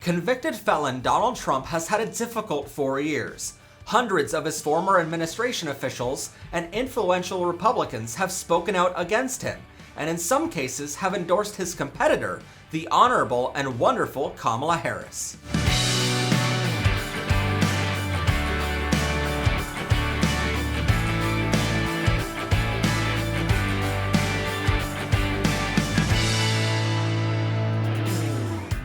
Convicted felon Donald Trump has had a difficult 4 years. Hundreds of his former administration officials and influential Republicans have spoken out against him, and in some cases have endorsed his competitor, the honorable and wonderful Kamala Harris.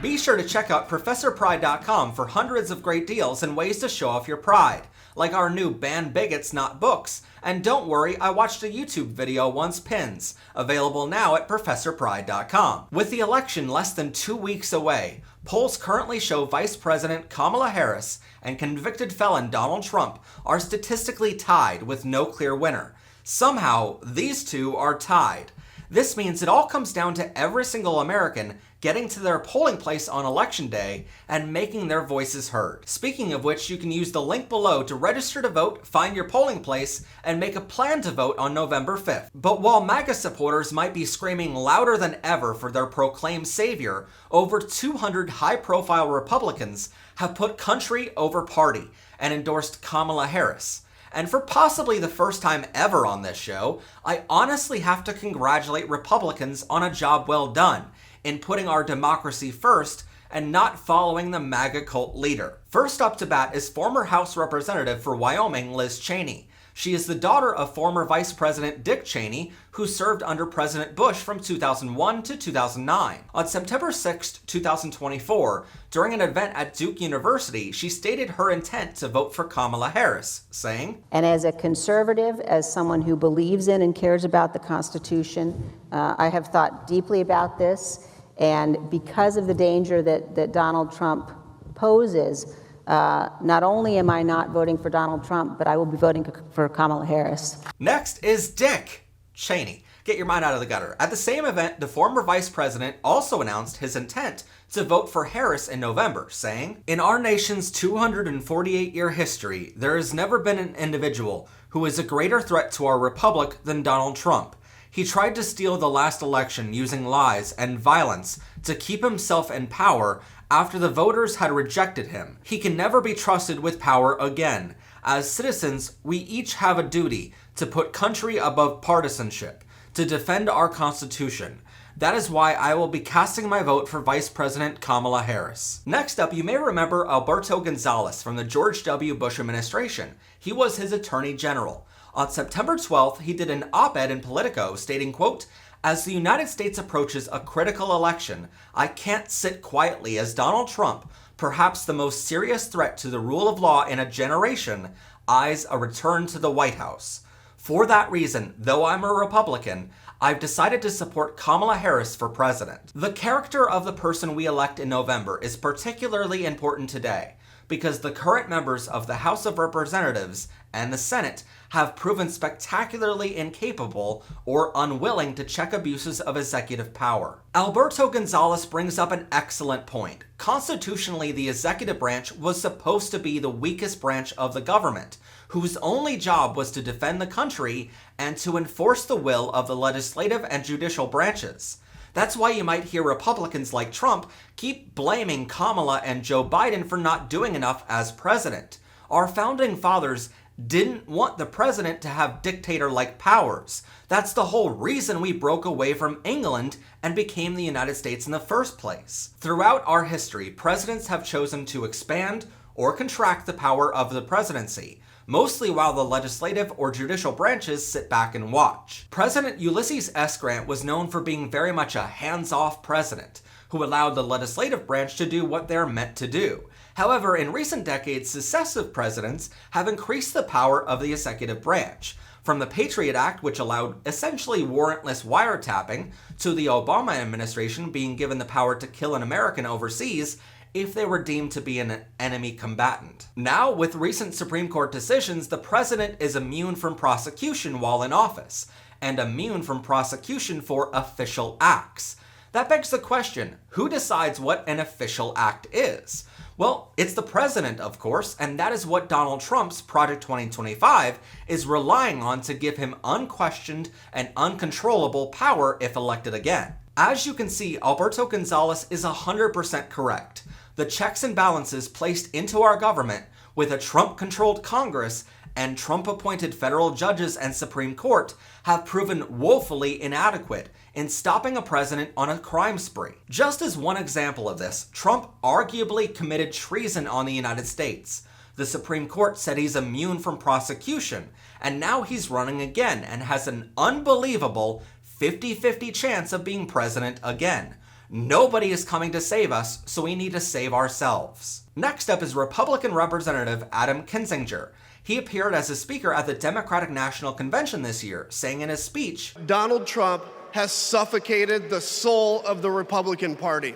Be sure to check out ProfessorPride.com for hundreds of great deals and ways to show off your pride, like our new Ban Bigots Not Books, and don't worry, I watched a YouTube video once pins, available now at ProfessorPride.com. With the election less than 2 weeks away, polls currently show Vice President Kamala Harris and convicted felon Donald Trump are statistically tied with no clear winner. Somehow, these two are tied. This means it all comes down to every single American getting to their polling place on election day and making their voices heard. Speaking of which, you can use the link below to register to vote, find your polling place, and make a plan to vote on November 5th. But while MAGA supporters might be screaming louder than ever for their proclaimed savior, over 200 high-profile Republicans have put country over party and endorsed Kamala Harris. And for possibly the first time ever on this show, I honestly have to congratulate Republicans on a job well done in putting our democracy first and not following the MAGA cult leader. First up to bat is former House Representative for Wyoming, Liz Cheney. She is the daughter of former Vice President Dick Cheney, who served under President Bush from 2001 to 2009. On September 6, 2024, during an event at Duke University, she stated her intent to vote for Kamala Harris, saying, "And as a conservative, as someone who believes in and cares about the Constitution, I have thought deeply about this, and because of the danger that Donald Trump poses, not only am I not voting for Donald Trump, but I will be voting for Kamala Harris." Next is Dick Cheney. Get your mind out of the gutter. At the same event, the former vice president also announced his intent to vote for Harris in November, saying, "In our nation's 248-year history, there has never been an individual who is a greater threat to our republic than Donald Trump. He tried to steal the last election using lies and violence to keep himself in power after the voters had rejected him. He can never be trusted with power again. As citizens, we each have a duty to put country above partisanship, to defend our Constitution. That is why I will be casting my vote for Vice President Kamala Harris." Next up, you may remember Alberto Gonzalez from the George W. Bush administration. He was his Attorney General. On September 12th, he did an op-ed in Politico stating, quote, "As the United States approaches a critical election, I can't sit quietly as Donald Trump, perhaps the most serious threat to the rule of law in a generation, eyes a return to the White House. For that reason, though I'm a Republican, I've decided to support Kamala Harris for president." The character of the person we elect in November is particularly important today, because the current members of the House of Representatives and the Senate have proven spectacularly incapable or unwilling to check abuses of executive power. Alberto Gonzalez brings up an excellent point. Constitutionally, the executive branch was supposed to be the weakest branch of the government, whose only job was to defend the country and to enforce the will of the legislative and judicial branches. That's why you might hear Republicans like Trump keep blaming Kamala and Joe Biden for not doing enough as president. Our founding fathers didn't want the president to have dictator-like powers. That's the whole reason we broke away from England and became the United States in the first place. Throughout our history, presidents have chosen to expand or contract the power of the presidency, mostly while the legislative or judicial branches sit back and watch. President Ulysses S. Grant was known for being very much a hands-off president, who allowed the legislative branch to do what they're meant to do. However, in recent decades, successive presidents have increased the power of the executive branch, from the Patriot Act, which allowed essentially warrantless wiretapping, to the Obama administration being given the power to kill an American overseas if they were deemed to be an enemy combatant. Now, with recent Supreme Court decisions, the president is immune from prosecution while in office, and immune from prosecution for official acts. That begs the question, who decides what an official act is? Well, it's the president, of course, and that is what Donald Trump's Project 2025 is relying on to give him unquestioned and uncontrollable power if elected again. As you can see, Alberto Gonzalez is 100% correct. The checks and balances placed into our government with a Trump-controlled Congress and Trump-appointed federal judges and Supreme Court have proven woefully inadequate in stopping a president on a crime spree. Just as one example of this, Trump arguably committed treason on the United States. The Supreme Court said he's immune from prosecution, and now he's running again and has an unbelievable 50-50 chance of being president again. Nobody is coming to save us, so we need to save ourselves. Next up is Republican Representative Adam Kinzinger. He appeared as a speaker at the Democratic National Convention this year, saying in his speech, Donald Trump has suffocated the soul of the Republican Party.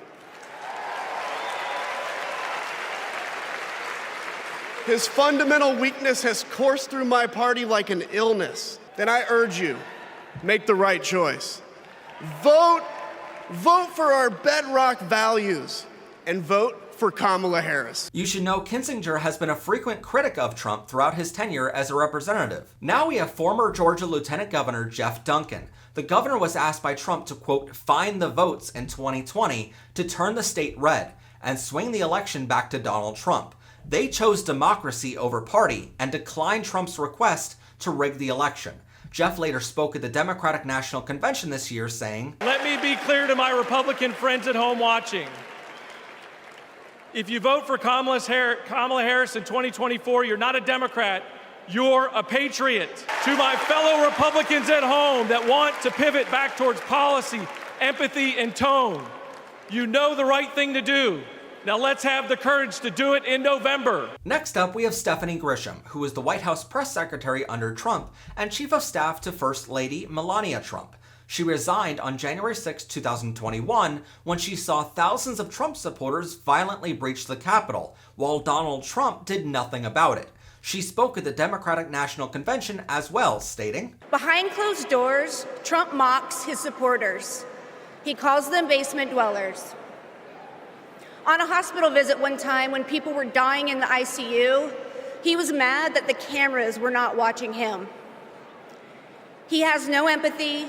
His fundamental weakness has coursed through my party like an illness. Then I urge you, make the right choice. Vote for our bedrock values and vote for Kamala Harris. You should know Kinzinger has been a frequent critic of Trump throughout his tenure as a representative. Now we have former Georgia Lieutenant Governor Geoff Duncan. The governor was asked by Trump to, quote, find the votes in 2020 to turn the state red and swing the election back to Donald Trump. They chose democracy over party and declined Trump's request to rig the election. Geoff later spoke at the Democratic National Convention this year, saying, let me be clear to my Republican friends at home watching. If you vote for Kamala Harris in 2024, you're not a Democrat, you're a patriot. To my fellow Republicans at home that want to pivot back towards policy, empathy, and tone, you know the right thing to do. Now let's have the courage to do it in November. Next up, we have Stephanie Grisham, who was the White House press secretary under Trump and chief of staff to First Lady Melania Trump. She resigned on January 6, 2021, when she saw thousands of Trump supporters violently breach the Capitol, while Donald Trump did nothing about it. She spoke at the Democratic National Convention as well, stating, behind closed doors, Trump mocks his supporters. He calls them basement dwellers. On a hospital visit one time when people were dying in the ICU, he was mad that the cameras were not watching him. He has no empathy,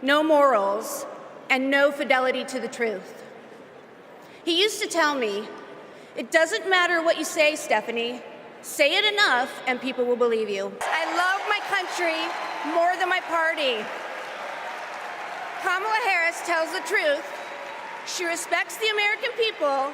no morals, and no fidelity to the truth. He used to tell me, it doesn't matter what you say, Stephanie. Say it enough and people will believe you. I love my country more than my party. Kamala Harris tells the truth. She respects the American people,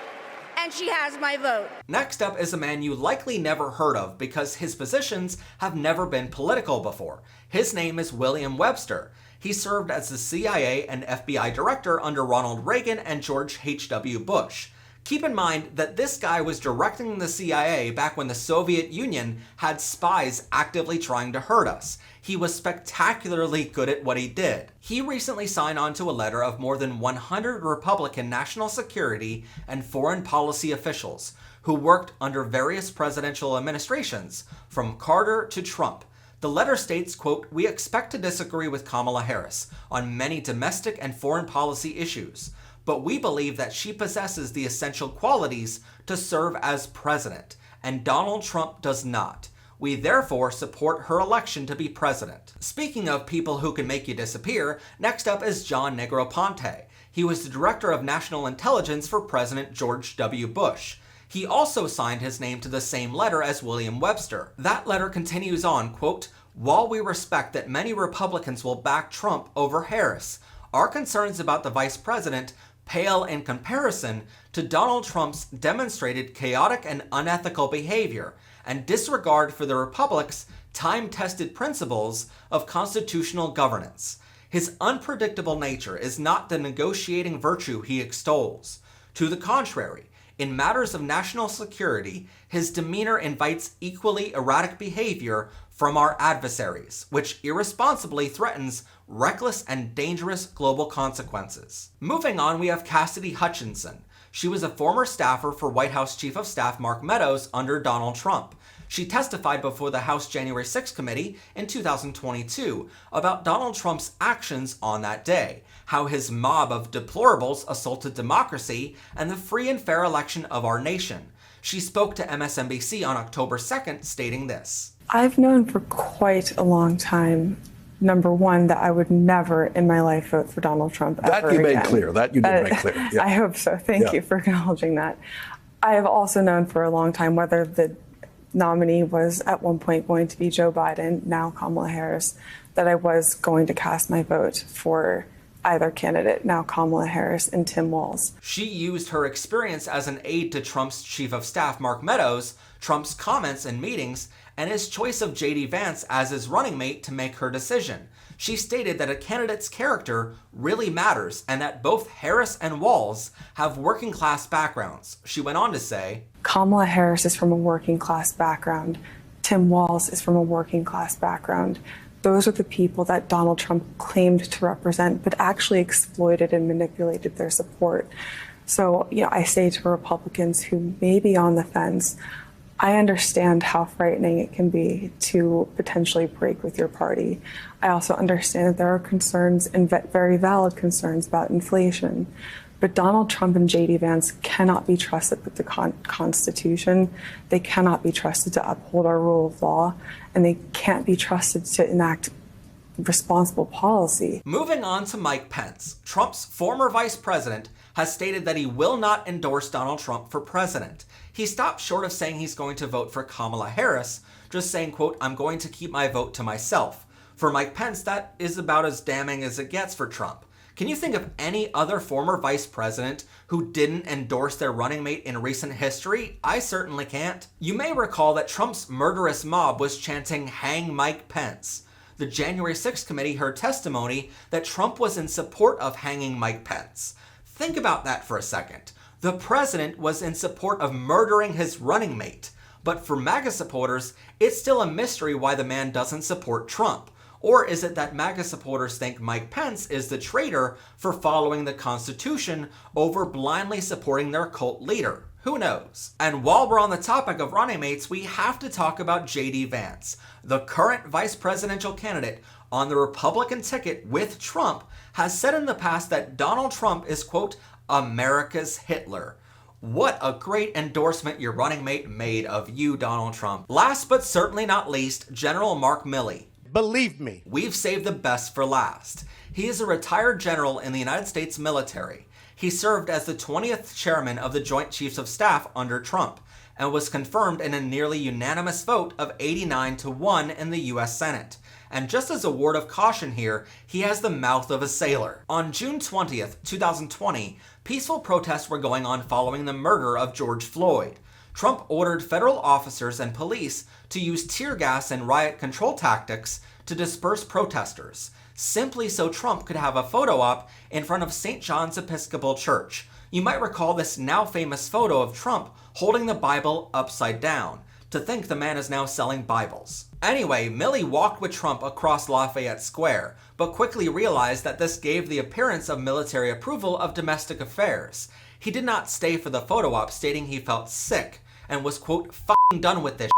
and she has my vote. Next up is a man you likely never heard of because his positions have never been political before. His name is William Webster. He served as the CIA and FBI director under Ronald Reagan and George H.W. Bush. Keep in mind that this guy was directing the CIA back when the Soviet Union had spies actively trying to hurt us. He was spectacularly good at what he did. He recently signed on to a letter of more than 100 Republican national security and foreign policy officials who worked under various presidential administrations, from Carter to Trump. The letter states, quote, we expect to disagree with Kamala Harris on many domestic and foreign policy issues, but we believe that she possesses the essential qualities to serve as president, and Donald Trump does not. We therefore support her election to be president. Speaking of people who can make you disappear, next up is John Negroponte. He was the director of national intelligence for President George W. Bush. He also signed his name to the same letter as William Webster. That letter continues on, quote, while we respect that many Republicans will back Trump over Harris, our concerns about the vice president pale in comparison to Donald Trump's demonstrated chaotic and unethical behavior and disregard for the Republic's time-tested principles of constitutional governance. His unpredictable nature is not the negotiating virtue he extols. To the contrary, in matters of national security, his demeanor invites equally erratic behavior from our adversaries, which irresponsibly threatens reckless and dangerous global consequences. Moving on, we have Cassidy Hutchinson. She was a former staffer for White House Chief of Staff Mark Meadows under Donald Trump. She testified before the House January 6 committee in 2022 about Donald Trump's actions on that day, how his mob of deplorables assaulted democracy and the free and fair election of our nation. She spoke to MSNBC on October 2nd, stating this. I've known for quite a long time number one, that I would never in my life vote for Donald Trump ever That you made again. clear. That you did make clear. Yeah. I hope so. Thank you for acknowledging that. I have also known for a long time, whether the nominee was at one point going to be Joe Biden, now Kamala Harris, that I was going to cast my vote for either candidate, now Kamala Harris and Tim Walz. She used her experience as an aide to Trump's chief of staff, Mark Meadows, Trump's comments in meetings, and his choice of J.D. Vance as his running mate to make her decision. She stated that a candidate's character really matters and that both Harris and Walz have working class backgrounds. She went on to say, Kamala Harris is from a working class background. Tim Walz is from a working class background. Those are the people that Donald Trump claimed to represent, but actually exploited and manipulated their support. So, I say to Republicans who may be on the fence, I understand how frightening it can be to potentially break with your party. I also understand that there are concerns, and very valid concerns, about inflation. But Donald Trump and J.D. Vance cannot be trusted with the Constitution. They cannot be trusted to uphold our rule of law, and they can't be trusted to enact responsible policy. Moving on to Mike Pence, Trump's former vice president has stated that he will not endorse Donald Trump for president. He stopped short of saying he's going to vote for Kamala Harris, just saying, quote, I'm going to keep my vote to myself. For Mike Pence, that is about as damning as it gets for Trump. Can you think of any other former vice president who didn't endorse their running mate in recent history? I certainly can't. You may recall that Trump's murderous mob was chanting, "Hang Mike Pence." The January 6th committee heard testimony that Trump was in support of hanging Mike Pence. Think about that for a second. The president was in support of murdering his running mate. But for MAGA supporters, it's still a mystery why the man doesn't support Trump. Or is it that MAGA supporters think Mike Pence is the traitor for following the Constitution over blindly supporting their cult leader? Who knows? And while we're on the topic of running mates, we have to talk about J.D. Vance. The current vice presidential candidate on the Republican ticket with Trump has said in the past that Donald Trump is, quote, America's Hitler. What a great endorsement your running mate made of you, Donald Trump. Last but certainly not least, General Mark Milley. Believe me, we've saved the best for last. He is a retired general in the United States military. He served as the 20th chairman of the Joint Chiefs of Staff under Trump and was confirmed in a nearly unanimous vote of 89-1 in the U.S. Senate. And just as a word of caution here, he has the mouth of a sailor. On June 20th, 2020, peaceful protests were going on following the murder of George Floyd. Trump ordered federal officers and police to use tear gas and riot control tactics to disperse protesters, simply so Trump could have a photo op in front of St. John's Episcopal Church. You might recall this now famous photo of Trump holding the Bible upside down. To think the man is now selling Bibles. Anyway, Milley walked with Trump across Lafayette Square, but quickly realized that this gave the appearance of military approval of domestic affairs. He did not stay for the photo op, stating he felt sick and was, quote, f***ing done with this.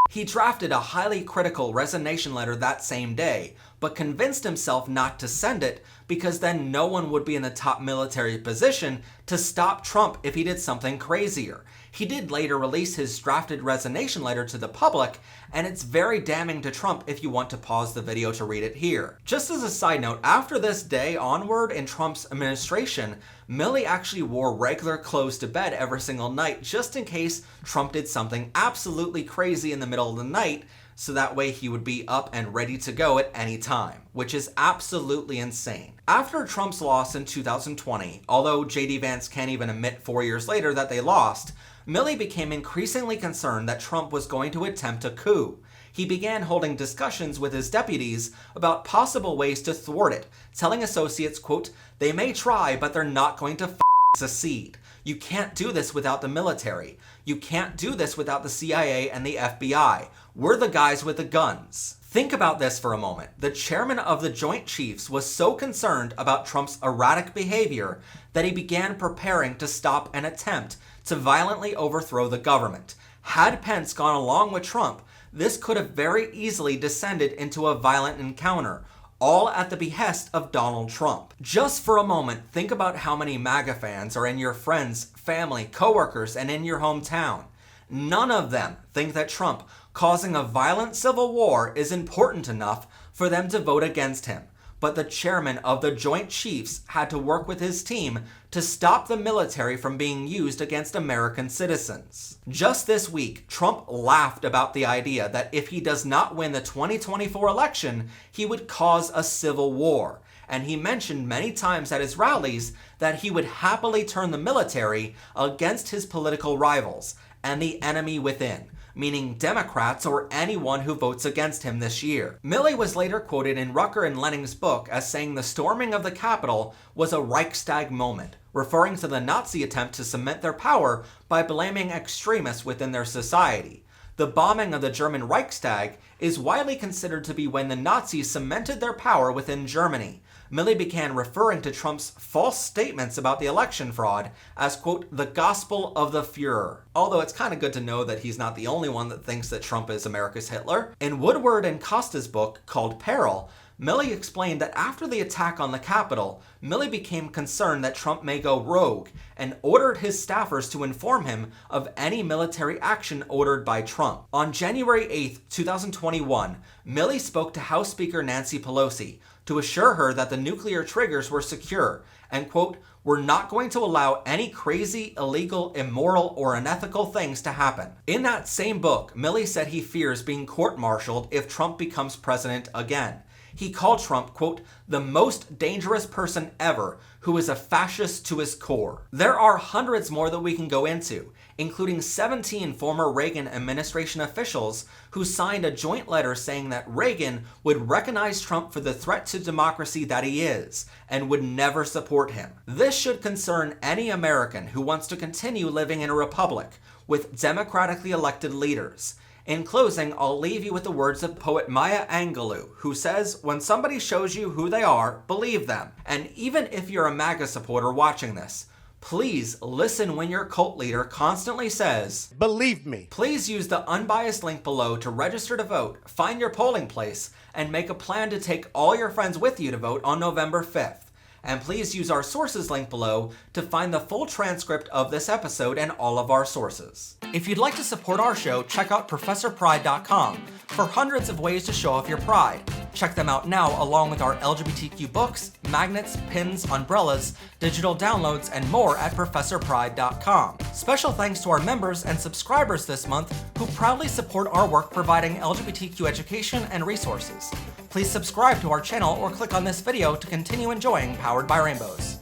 He drafted a highly critical resignation letter that same day, but convinced himself not to send it because then no one would be in the top military position to stop Trump if he did something crazier. He did later release his drafted resignation letter to the public, and it's very damning to Trump if you want to pause the video to read it here. Just as a side note, after this day onward in Trump's administration, Milley actually wore regular clothes to bed every single night just in case Trump did something absolutely crazy in the middle of the night, so that way he would be up and ready to go at any time, which is absolutely insane. After Trump's loss in 2020, although J.D. Vance can't even admit 4 years later that they lost, Milley became increasingly concerned that Trump was going to attempt a coup. He began holding discussions with his deputies about possible ways to thwart it, telling associates, quote, they may try, but they're not going to succeed. You can't do this without the military. You can't do this without the CIA and the FBI. We're the guys with the guns. Think about this for a moment. The chairman of the Joint Chiefs was so concerned about Trump's erratic behavior that he began preparing to stop an attempt to violently overthrow the government. Had Pence gone along with Trump, this could have very easily descended into a violent encounter, all at the behest of Donald Trump. Just for a moment, think about how many MAGA fans are in your friends, family, coworkers, and in your hometown. none of them think that Trump causing a violent civil war is important enough for them to vote against him. But the chairman of the Joint Chiefs had to work with his team to stop the military from being used against American citizens. Just this week, Trump laughed about the idea that if he does not win the 2024 election, he would cause a civil war. And he mentioned many times at his rallies that he would happily turn the military against his political rivals and the enemy within, meaning Democrats or anyone who votes against him this year. Milley was later quoted in Rucker and Lenning's book as saying the storming of the Capitol was a Reichstag moment, referring to the Nazi attempt to cement their power by blaming extremists within their society. The bombing of the German Reichstag is widely considered to be when the Nazis cemented their power within Germany. Milley began referring to Trump's false statements about the election fraud as, quote, the gospel of the Fuhrer. Although it's kind of good to know that he's not the only one that thinks that Trump is America's Hitler. In Woodward and Costa's book called Peril, Milley explained that after the attack on the Capitol, Milley became concerned that Trump may go rogue and ordered his staffers to inform him of any military action ordered by Trump. On January 8, 2021, Milley spoke to House Speaker Nancy Pelosi to assure her that the nuclear triggers were secure and, quote, we're not going to allow any crazy, illegal, immoral, or unethical things to happen. In that same book, Milley said he fears being court-martialed if Trump becomes president again. He called Trump, quote, the most dangerous person ever who is a fascist to his core. There are hundreds more that we can go into, including 17 former Reagan administration officials who signed a joint letter saying that Reagan would recognize Trump for the threat to democracy that he is and would never support him. This should concern any American who wants to continue living in a republic with democratically elected leaders. In closing, I'll leave you with the words of poet Maya Angelou, who says, when somebody shows you who they are, believe them. And even if you're a MAGA supporter watching this, please listen when your cult leader constantly says, believe me. Please use the unbiased link below to register to vote, find your polling place, and make a plan to take all your friends with you to vote on November 5th. And please use our sources link below to find the full transcript of this episode and all of our sources. If you'd like to support our show, check out ProfessorPride.com for hundreds of ways to show off your pride. Check them out now along with our LGBTQ books, magnets, pins, umbrellas, digital downloads, and more at ProfessorPride.com. Special thanks to our members and subscribers this month who proudly support our work providing LGBTQ education and resources. Please subscribe to our channel or click on this video to continue enjoying Powered by Rainbows.